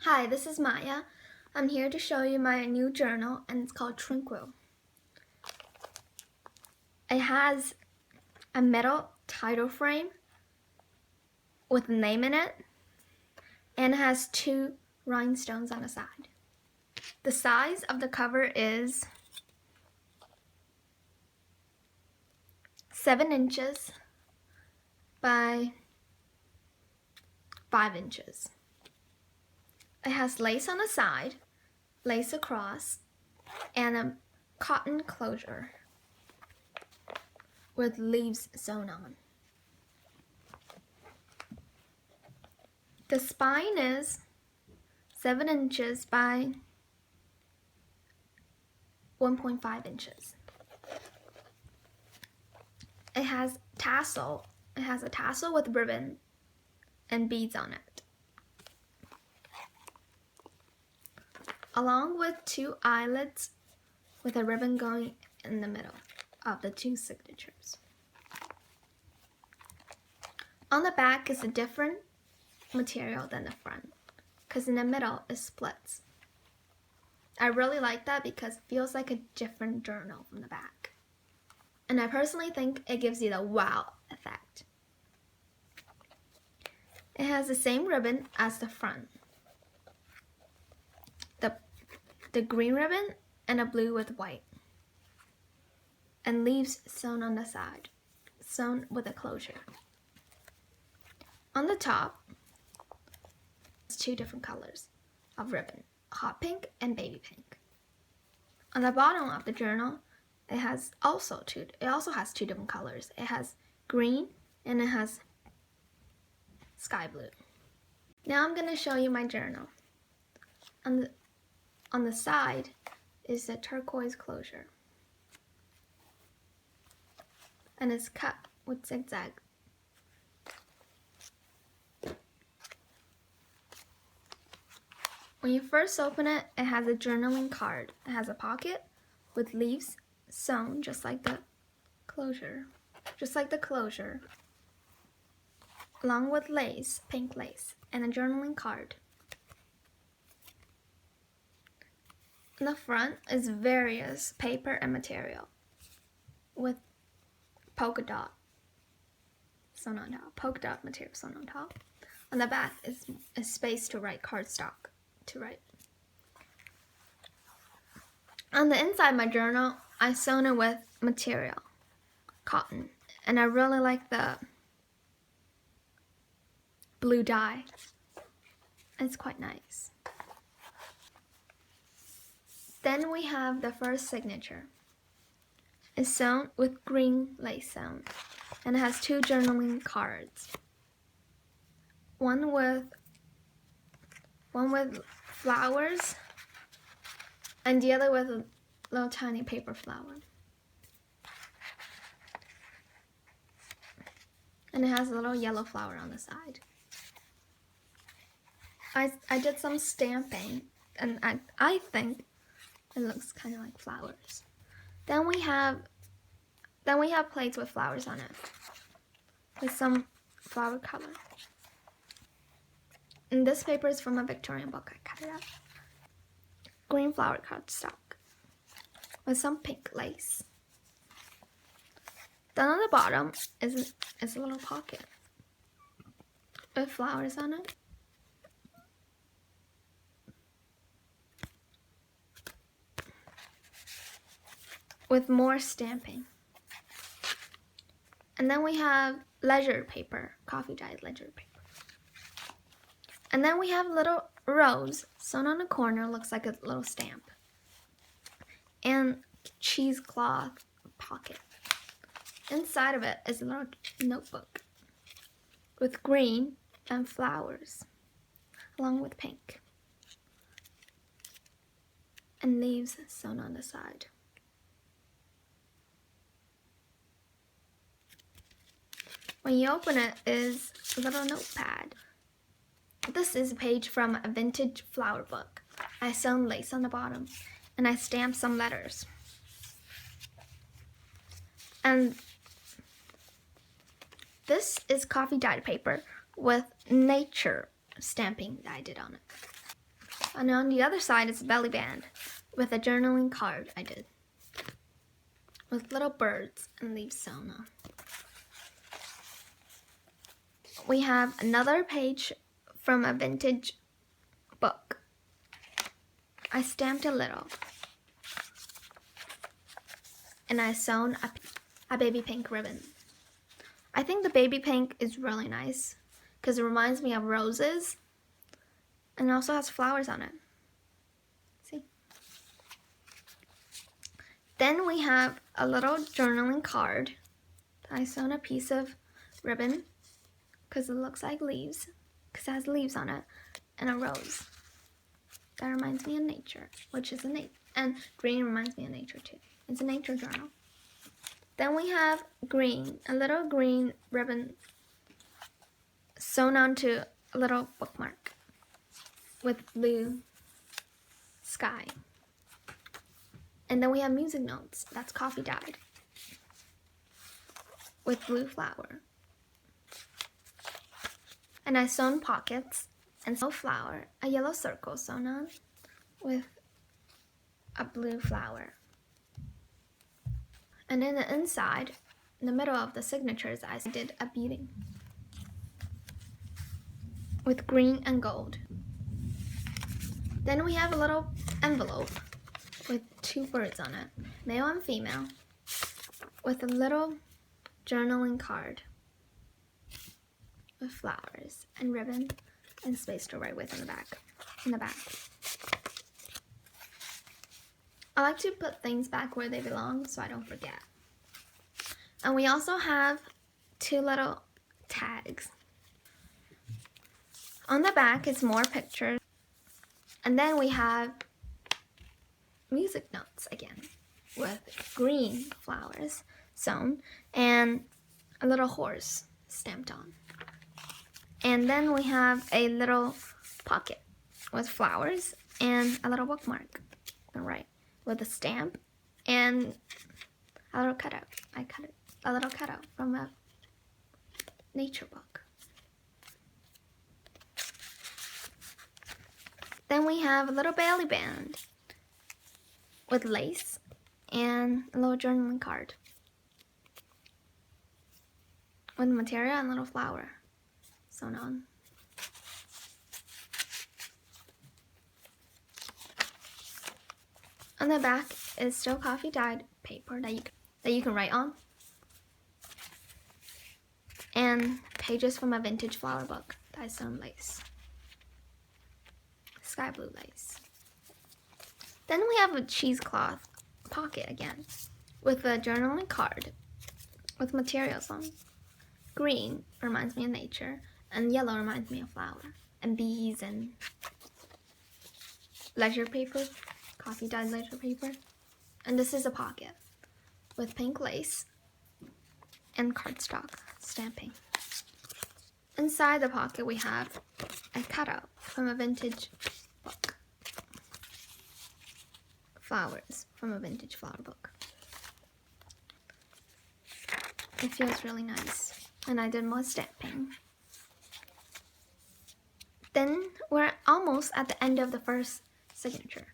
Hi, this is Maya. I'm here to show you my new journal, and it's called Tranquil. It has a metal title frame with a name in it, and it has 2 rhinestones on the side. The size of the cover is 7 inches by 5 inches. It has lace on the side, lace across, and a cotton closure with leaves sewn on. The spine is 7 inches by 1.5 inches. It has tassel. It has a tassel with ribbon and beads on it, along with 2 eyelets with a ribbon going in the middle of the 2 signatures. On the back is a different material than the front, because in the middle it splits. I really like that because it feels like a different journal from the back. And I personally think it gives you the wow effect. It has the same ribbon as the front. The green ribbon and a blue with white. And leaves sewn on the side, sewn with a closure. On the top, it's 2 different colors of ribbon, hot pink and baby pink. On the bottom of the journal, it also has 2 different colors. It has green and it has sky blue. Now I'm going to show you my journal. On the side is the turquoise closure, and it's cut with zigzag. When you first open it, it has a journaling card. It has a pocket with leaves sewn just like the closure, along with lace, pink lace, and a journaling card. In the front is various paper and material with polka dot material sewn on top. On the back is a space to write cardstock to write. On the inside of my journal, I sewn it with material, cotton, and I really like the blue dye. It's quite nice. Then we have the first signature. It's sewn with green lace sewn, and it has 2 journaling cards. One with flowers, and the other with a little tiny paper flower. And it has a little yellow flower on the side. I did some stamping, and I think it looks kind of like flowers. Then we have plates with flowers on it, with some flower color. And this paper is from a Victorian book. I cut it out. Green flower cardstock with some pink lace. Then on the bottom is a little pocket with flowers on it. With more stamping. And then we have leisure paper, coffee dyed leisure paper. And then we have a little rose sewn on the corner, looks like a little stamp. And cheesecloth pocket. Inside of it is a little notebook with green and flowers, along with pink. And leaves sewn on the side. When you open it is a little notepad. This is a page from a vintage flower book. I sewn lace on the bottom, and I stamped some letters. And this is coffee dyed paper with nature stamping that I did on it. And on the other side is a belly band with a journaling card I did with little birds and leaves sewn on. We have another page from a vintage book. I stamped a little and I sewn a baby pink ribbon. I think the baby pink is really nice because it reminds me of roses and it also has flowers on it. See? Then we have a little journaling card. I sewn a piece of ribbon because it looks like leaves, because it has leaves on it, and a rose. That reminds me of nature, which is and green reminds me of nature too. It's a nature journal. Then we have green, a little green ribbon sewn onto a little bookmark with blue sky. And then we have music notes, that's coffee dyed, with blue flower. And I sewn pockets and sewn flower, a yellow circle sewn on with a blue flower. And in the inside, in the middle of the signatures, I did a beading with green and gold. Then we have a little envelope with two birds on it, male and female, with a little journaling card with flowers and ribbon and space to write with in the back. I like to put things back where they belong so I don't forget. And we also have two little tags. On the back is more pictures. And then we have music notes again with green flowers sewn and a little horse stamped on. And then we have a little pocket with flowers and a little bookmark, right, with a stamp and a little cutout. I cut it, a little cutout from a nature book. Then we have a little belly band with lace and a little journaling card with material and a little flower sewn on. On the back is still coffee dyed paper that you can write on, and pages from a vintage flower book that I sewn lace, sky blue lace. Then we have a cheesecloth pocket again with a journaling card with materials on. Green reminds me of nature, and yellow reminds me of flower and bees and leisure paper, coffee dyed leisure paper. And this is a pocket with pink lace and cardstock stamping. Inside the pocket we have a cutout from a vintage book. Flowers from a vintage flower book. It feels really nice. And I did more stamping. Then we're almost at the end of the first signature.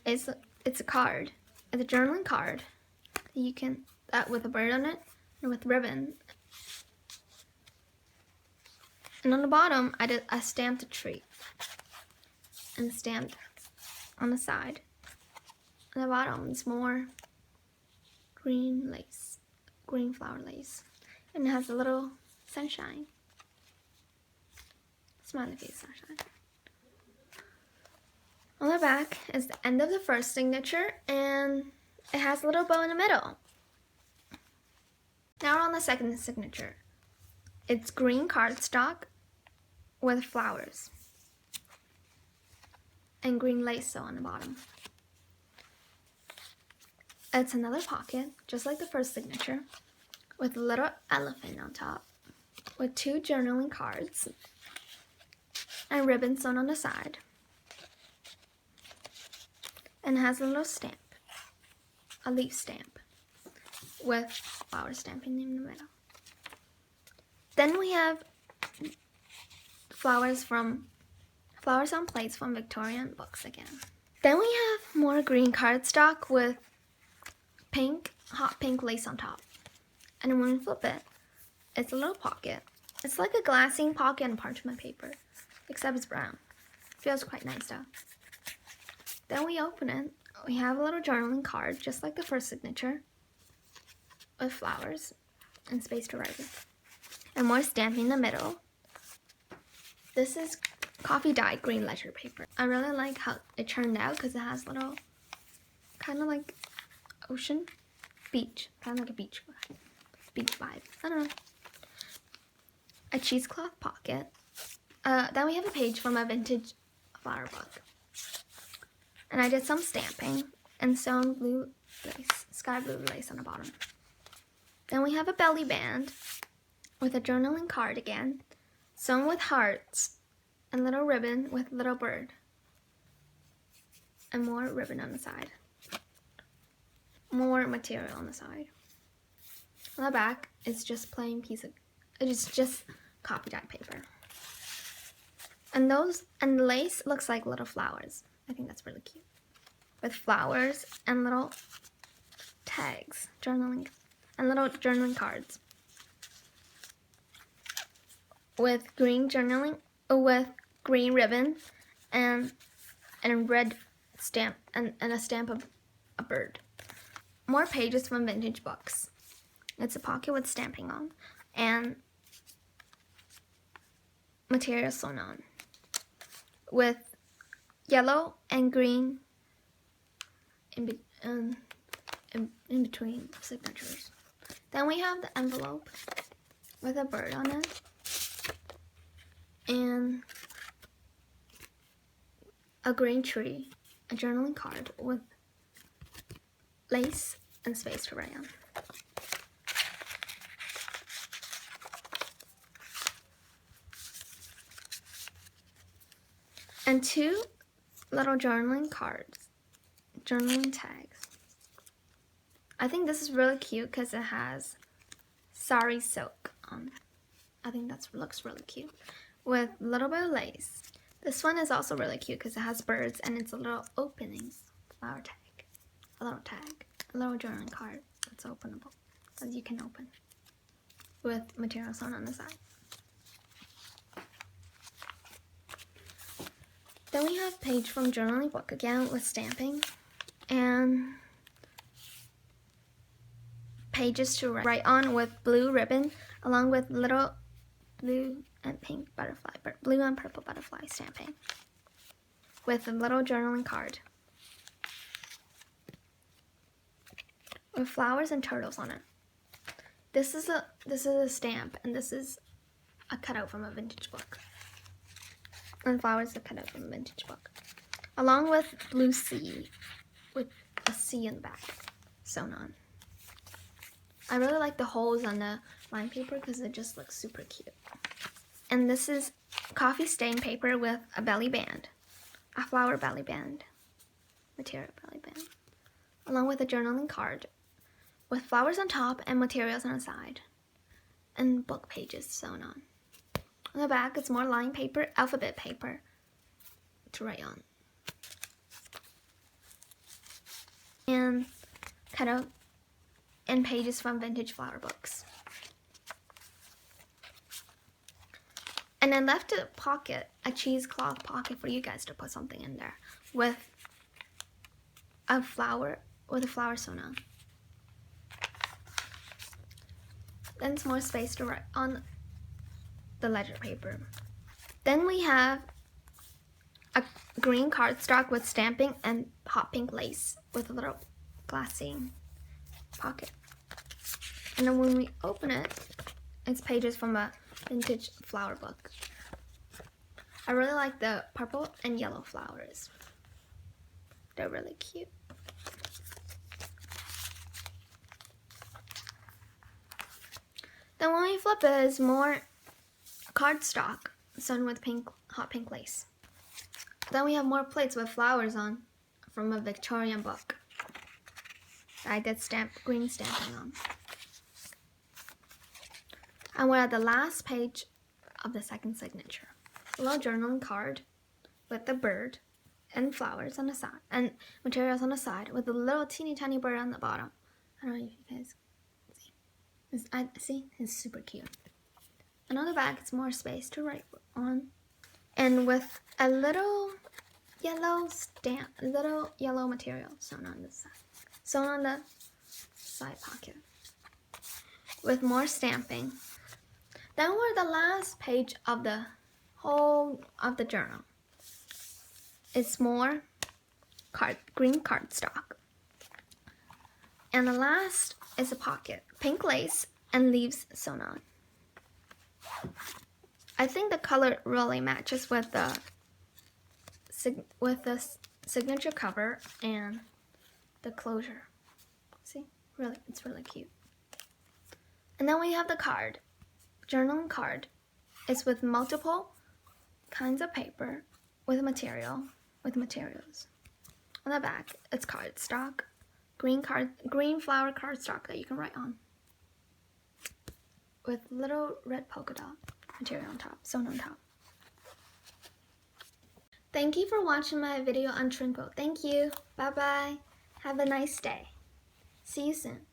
It's a card. It's a journaling card that with a bird on it and with ribbon. And on the bottom I stamped a tree and stamped on the side. On the bottom is more green lace, green flower lace. And it has a little sunshine. Smiley face sunshine. On the back is the end of the first signature, and it has a little bow in the middle. Now we're on the second signature. It's green cardstock with flowers and green lace sewn on the bottom. It's another pocket, just like the first signature, with a little elephant on top, with two journaling cards and ribbon sewn on the side, and has a little stamp, a leaf stamp, with flower stamping in the middle. Then we have flowers from flowers on plates from Victorian books again. Then we have more green cardstock with hot pink lace on top. And when we flip it, it's a little pocket. It's like a glassine pocket and parchment paper, except it's brown. Feels quite nice though. Then we open it. We have a little journaling card, just like the first signature, with flowers and space to write with. And more stamping in the middle. This is coffee dyed green letter paper. I really like how it turned out because it has little, kind of like ocean, beach, kind of like a beach vibe. I don't know. A cheesecloth pocket. Then we have a page from a vintage flower book. And I did some stamping and sewn blue lace, sky blue lace on the bottom. Then we have a belly band with a journaling card again, sewn with hearts and little ribbon with little bird. And more ribbon on the side. More material on the side. On the back, it's just plain it's just coffee dyed paper. And the lace looks like little flowers. I think that's really cute. With flowers and little tags, and little journaling cards. With green ribbon and a red stamp and a stamp of a bird. More pages from vintage books. It's a pocket with stamping on and material sewn on with yellow and green in between signatures. Then we have the envelope with a bird on it and a green tree, a journaling card with lace and space to write on. And two little journaling cards, journaling tags. I think this is really cute because it has sari silk on. I think that looks really cute with a little bit of lace. This one is also really cute because it has birds and it's a little opening flower tag, a little journaling card that's openable that you can open with material sewn on the side. Then we have page from journaling book again with stamping and pages to write on with blue ribbon along with little blue and pink butterfly, blue and purple butterfly stamping with a little journaling card with flowers and turtles on it. This is a stamp and this is a cutout from a vintage book. And flowers are cut out from a vintage book. Along with blue sea with a C in the back sewn on. I really like the holes on the line paper because it just looks super cute. And this is coffee stain paper with a belly band. A flower belly band. Material belly band. Along with a journaling card with flowers on top and materials on the side. And book pages sewn on. On the back, it's more line paper, alphabet paper to write on. And cut out and pages from vintage flower books. And then left a pocket, a cheesecloth pocket for you guys to put something in there with a flower sewn on. Then some more space to write on the ledger paper. Then we have a green cardstock with stamping and hot pink lace with a little glassine pocket. And then when we open it, it's pages from a vintage flower book. I really like the purple and yellow flowers. They're really cute. Then when we flip it, is more cardstock sewn with hot pink lace. Then we have more plates with flowers on from a Victorian book. I did green stamping on. And we're at the last page of the second signature. A little journaling card with the bird and flowers on the side and materials on the side with a little teeny tiny bird on the bottom. I don't know if you guys see. It's super cute. And on the back, it's more space to write on, and with a little yellow material sewn on the side pocket with more stamping. Then we're the last page of the whole of the journal. It's more green cardstock. And the last is a pocket, pink lace and leaves sewn on. I think the color really matches with the signature cover and the closure. See, it's really cute. And then we have the card, journaling card. It's with multiple kinds of paper with materials. On the back, it's cardstock, green flower cardstock that you can write on, with little red polka dot material on top, sewn on top. Thank you for watching my video on Tranquil. Thank you. Bye bye. Have a nice day. See you soon.